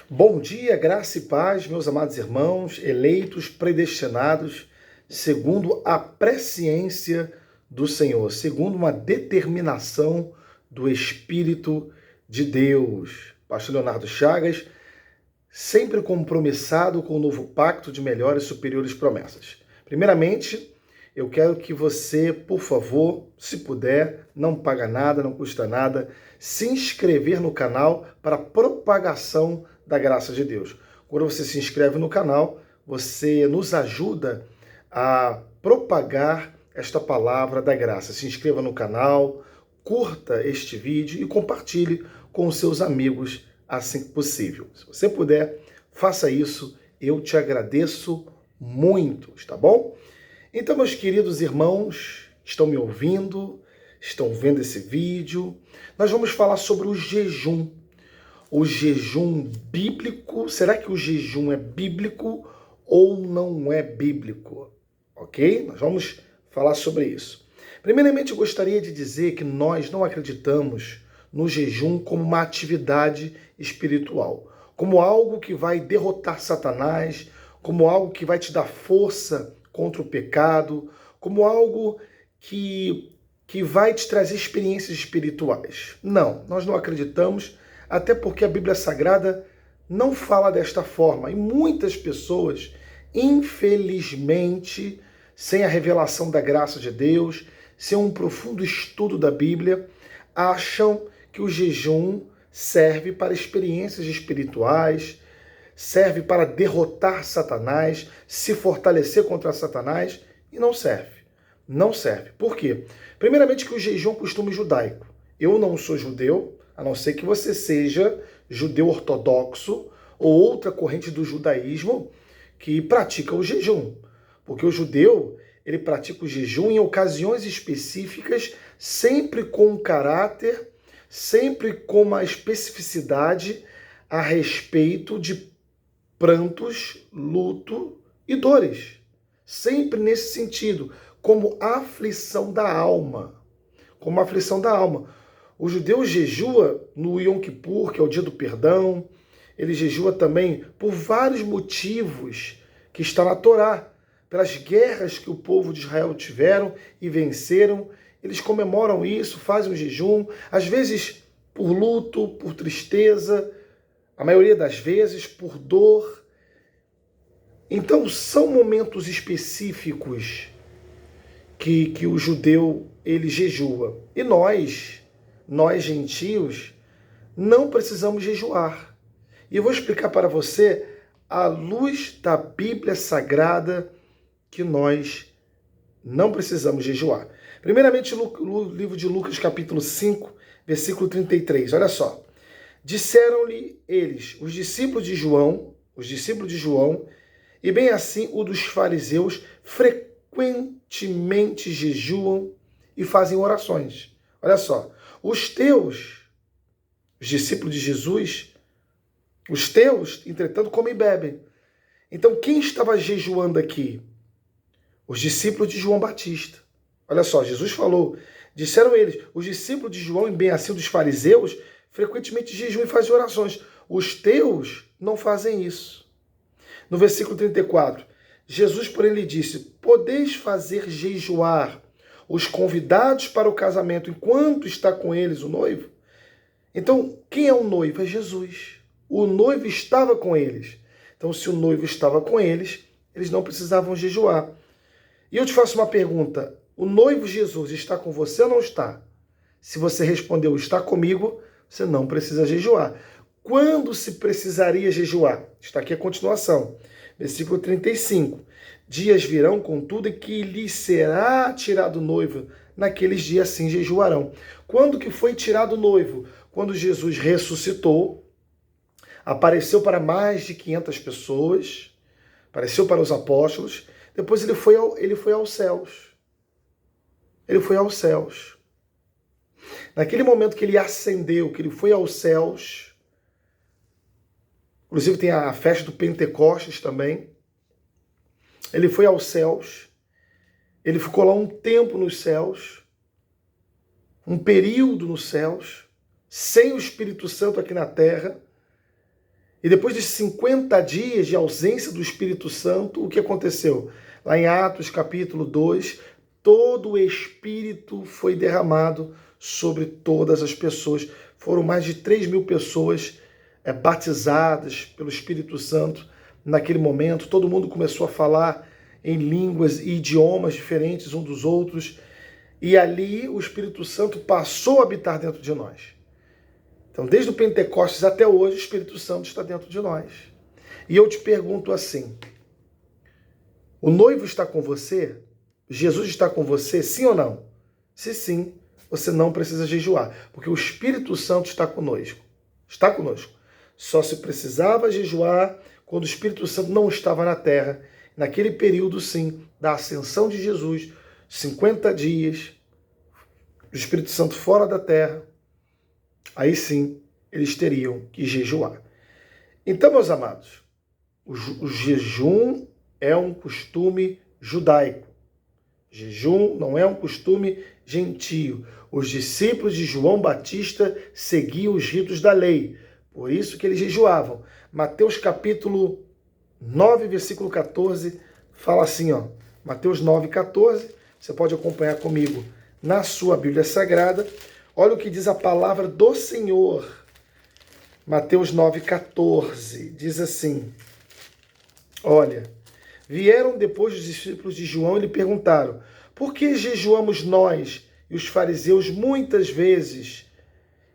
Bom dia, graça e paz, meus amados irmãos, eleitos, predestinados, segundo a presciência do Senhor, segundo uma determinação do Espírito de Deus. Pastor Leonardo Chagas, sempre compromissado com o novo pacto de melhores e superiores promessas. Primeiramente, eu quero que você, por favor, se puder, não paga nada, não custa nada, se inscrever no canal para propagação da graça de Deus. Quando você se inscreve no canal, você nos ajuda a propagar esta palavra da graça. Se inscreva no canal, curta este vídeo e compartilhe com os seus amigos assim que possível. Se você puder, faça isso, eu te agradeço muito, tá bom? Então, meus queridos irmãos, estão me ouvindo, estão vendo esse vídeo, nós vamos falar sobre o jejum. O jejum bíblico, será que o jejum é bíblico ou não é bíblico? Ok? Nós vamos falar sobre isso. Primeiramente, eu gostaria de dizer que nós não acreditamos no jejum como uma atividade espiritual, como algo que vai derrotar Satanás, como algo que vai te dar força contra o pecado, como algo que vai te trazer experiências espirituais. Não, nós não acreditamos, até porque a Bíblia Sagrada não fala desta forma. E muitas pessoas, infelizmente, sem a revelação da graça de Deus, sem um profundo estudo da Bíblia, acham que o jejum serve para experiências espirituais, serve para derrotar Satanás, se fortalecer contra Satanás, e não serve. Não serve. Por quê? Primeiramente que o jejum é um costume judaico. Eu não sou judeu, a não ser que você seja judeu ortodoxo ou outra corrente do judaísmo que pratica o jejum. Porque o judeu, ele pratica o jejum em ocasiões específicas, sempre com um caráter, sempre com uma especificidade a respeito de prantos, luto e dores. Sempre nesse sentido, como aflição da alma. Como aflição da alma. O judeu jejua no Yom Kippur, que é o dia do perdão. Ele jejua também por vários motivos que está na Torá. Pelas guerras que o povo de Israel tiveram e venceram. Eles comemoram isso, fazem um jejum. Às vezes por luto, por tristeza. A maioria das vezes por dor. Então são momentos específicos que o judeu ele jejua. E nós gentios, não precisamos jejuar. E eu vou explicar para você, à luz da Bíblia Sagrada, que nós não precisamos jejuar. Primeiramente, o livro de Lucas, capítulo 5, versículo 33. Olha só. Disseram-lhe eles, os discípulos de João, e bem assim o dos fariseus, frequentemente jejuam e fazem orações. Olha só, os discípulos de Jesus, os teus, entretanto, comem e bebem. Então, quem estava jejuando aqui? Os discípulos de João Batista. Olha só, Jesus falou, disseram eles, os discípulos de João, e bem assim dos fariseus, frequentemente jejuam e fazem orações. Os teus não fazem isso. No versículo 34, Jesus, porém, lhe disse, podeis fazer jejuar os convidados para o casamento enquanto está com eles o noivo? Então, quem é o noivo? É Jesus. O noivo estava com eles. Então, se o noivo estava com eles, eles não precisavam jejuar. E eu te faço uma pergunta, o noivo Jesus está com você ou não está? Se você respondeu, está comigo, você não precisa jejuar. Quando se precisaria jejuar? Está aqui a continuação. Versículo 35. Dias virão, contudo, em que lhes será tirado o noivo. Naqueles dias, sim, jejuarão. Quando que foi tirado o noivo? Quando Jesus ressuscitou, apareceu para mais de 500 pessoas, apareceu para os apóstolos, depois ele foi aos céus. Ele foi aos céus. Naquele momento que ele ascendeu, que ele foi aos céus, inclusive tem a festa do Pentecostes também, ele foi aos céus, ele ficou lá um tempo nos céus, um período nos céus, sem o Espírito Santo aqui na terra, E depois de 50 dias de ausência do Espírito Santo, o que aconteceu? Lá em Atos capítulo 2, todo o Espírito foi derramado sobre todas as pessoas. Foram mais de 3.000 pessoas batizadas pelo Espírito Santo naquele momento. Todo mundo começou a falar em línguas e idiomas diferentes uns dos outros. E ali o Espírito Santo passou a habitar dentro de nós. Então, desde o Pentecostes até hoje, o Espírito Santo está dentro de nós. E eu te pergunto assim, o noivo está com você? Jesus está com você, sim ou não? Se sim, você não precisa jejuar, porque o Espírito Santo está conosco. Está conosco. Só se precisava jejuar quando o Espírito Santo não estava na terra. Naquele período, sim, da ascensão de Jesus, 50 dias, o Espírito Santo fora da terra, aí sim, eles teriam que jejuar. Então, meus amados, o jejum é um costume judaico. Jejum não é um costume gentio. Os discípulos de João Batista seguiam os ritos da lei. Por isso que eles jejuavam. Mateus capítulo 9, versículo 14, fala assim, ó. Mateus 9, 14. Você pode acompanhar comigo na sua Bíblia Sagrada. Olha o que diz a palavra do Senhor. Mateus 9, 14. Diz assim, olha, vieram depois os discípulos de João e lhe perguntaram, por que jejuamos nós e os fariseus muitas vezes,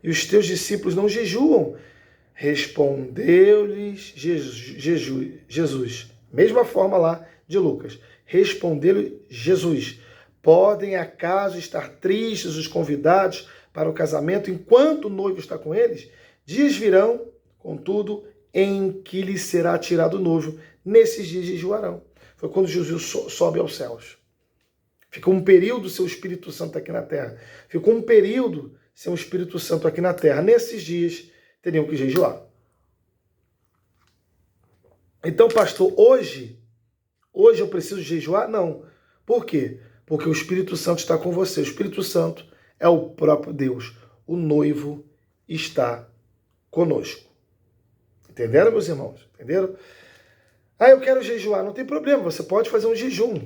e os teus discípulos não jejuam? Respondeu-lhes Jesus. Mesma forma lá de Lucas. Respondeu-lhe Jesus. Podem acaso estar tristes os convidados para o casamento enquanto o noivo está com eles? Dias virão, contudo, em que lhes será tirado o noivo. Nesses dias jejuarão. Foi quando Jesus sobe aos céus. Ficou um período sem o Espírito Santo aqui na terra. Ficou um período sem o Espírito Santo aqui na terra. Nesses dias teriam que jejuar. Então, pastor, hoje eu preciso jejuar? Não. Por quê? Porque o Espírito Santo está com você. O Espírito Santo é o próprio Deus. O noivo está conosco. Entenderam, meus irmãos? Entenderam? Eu quero jejuar. Não tem problema, você pode fazer um jejum.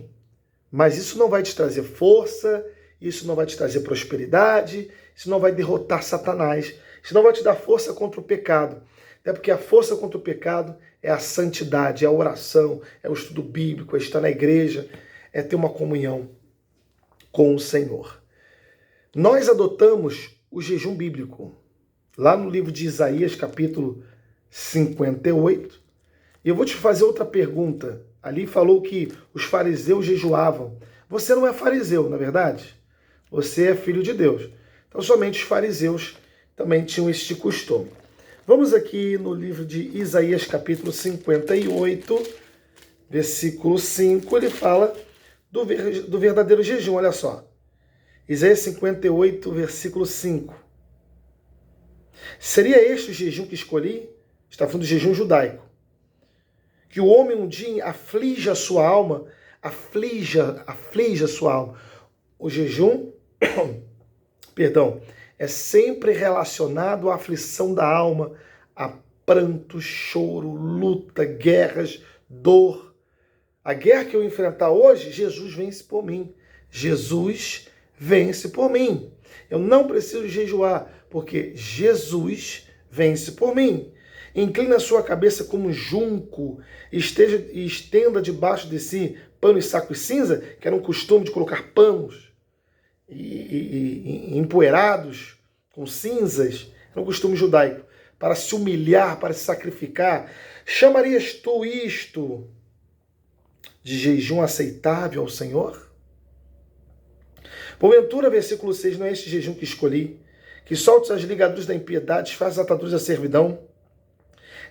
Mas isso não vai te trazer força, isso não vai te trazer prosperidade, isso não vai derrotar Satanás, isso não vai te dar força contra o pecado. Até porque a força contra o pecado é a santidade, é a oração, é o estudo bíblico, é estar na igreja, é ter uma comunhão com o Senhor. Nós adotamos o jejum bíblico. Lá no livro de Isaías, capítulo 58. E eu vou te fazer outra pergunta. Ali falou que os fariseus jejuavam. Você não é fariseu, não é verdade? Você é filho de Deus. Então somente os fariseus também tinham este costume. Vamos aqui no livro de Isaías, capítulo 58, versículo 5. Ele fala do verdadeiro jejum, olha só. Isaías 58, versículo 5. Seria este o jejum que escolhi? Está falando do jejum judaico. Que o homem um dia aflige a sua alma, aflige a sua alma. O jejum, perdão, é sempre relacionado à aflição da alma, a pranto, choro, luta, guerras, dor. A guerra que eu enfrentar hoje, Jesus vence por mim. Jesus vence por mim. Eu não preciso jejuar, porque Jesus vence por mim. Inclina a sua cabeça como junco, e estenda debaixo de si pano e saco e cinza, que era um costume de colocar panos e empoeirados com cinzas, era um costume judaico, para se humilhar, para se sacrificar. Chamarias tu isto de jejum aceitável ao Senhor? Porventura, versículo 6, não é este jejum que escolhi, que soltes as ligaduras da impiedade, faz ataduras da servidão,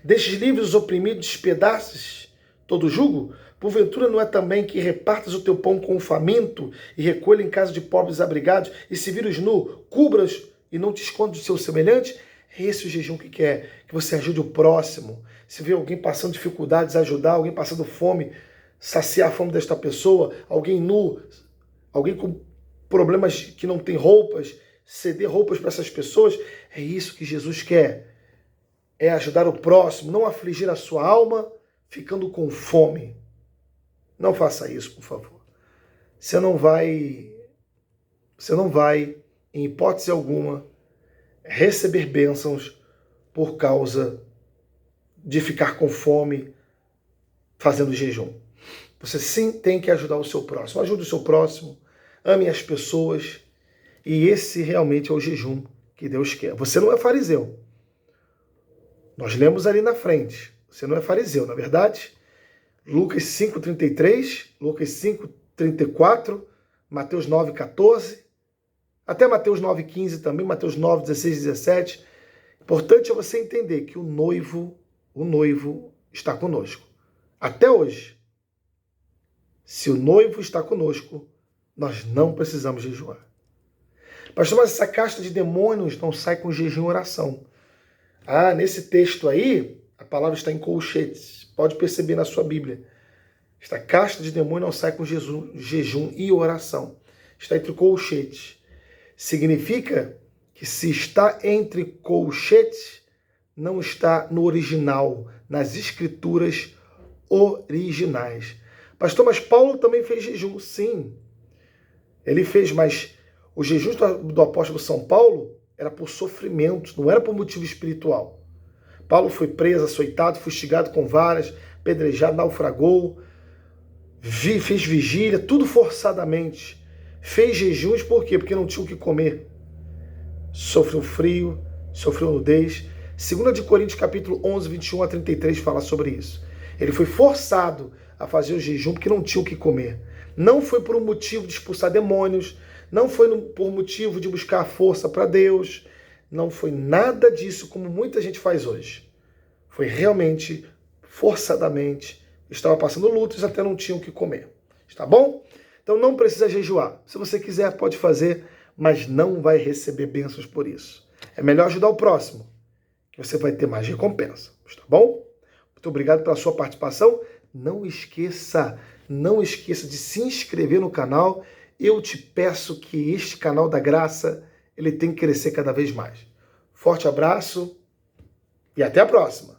deixes livres os oprimidos, despedaças todo jugo? Porventura não é também que repartas o teu pão com o faminto e recolha em casa de pobres abrigados, e se vires nu, cubras e não te escondes do seu semelhante? É esse o jejum que quer, que você ajude o próximo. Se vê alguém passando dificuldades, ajudar, alguém passando fome, saciar a fome desta pessoa, alguém nu, alguém com problemas que não tem roupas, ceder roupas para essas pessoas. É isso que Jesus quer. é ajudar o próximo, não afligir a sua alma ficando com fome. Não faça isso, por favor. Você não vai, em hipótese alguma, receber bênçãos por causa de ficar com fome fazendo jejum. Você sim tem que ajudar o seu próximo. Ajude o seu próximo, ame as pessoas, e esse realmente é o jejum que Deus quer. Você não é fariseu. Nós lemos ali na frente. Você não é fariseu, na verdade. Lucas 5,33, Lucas 5,34, Mateus 9,14, até Mateus 9,15 também, Mateus 9,16, 17. Importante é você entender que o noivo está conosco. Até hoje. Se o noivo está conosco, nós não precisamos jejuar. Pastor, mas essa casta de demônios não sai com jejum e oração. Nesse texto aí, a palavra está em colchetes. Pode perceber na sua Bíblia. Esta casta de demônio não sai com jejum e oração. Está entre colchetes. Significa que se está entre colchetes, não está no original, nas escrituras originais. Pastor, mas Paulo também fez jejum. Sim, ele fez, mas o jejum do apóstolo São Paulo era por sofrimento, não era por motivo espiritual. Paulo foi preso, açoitado, fustigado com varas, apedrejado, naufragou, fez vigília, tudo forçadamente. Fez jejuns por quê? Porque não tinha o que comer. Sofreu frio, sofreu nudez. 2 Coríntios capítulo 11, 21 a 33 fala sobre isso. Ele foi forçado a fazer o jejum porque não tinha o que comer. Não foi por um motivo de expulsar demônios, não foi por motivo de buscar força para Deus, não foi nada disso como muita gente faz hoje. Foi realmente, forçadamente, estava passando lutos e até não tinham o que comer. Está bom? Então não precisa jejuar. Se você quiser, pode fazer, mas não vai receber bênçãos por isso. É melhor ajudar o próximo, que você vai ter mais recompensa. Está bom? Muito obrigado pela sua participação. Não esqueça de se inscrever no canal. Eu te peço que este canal da Graça, ele tem que crescer cada vez mais. Forte abraço e até a próxima.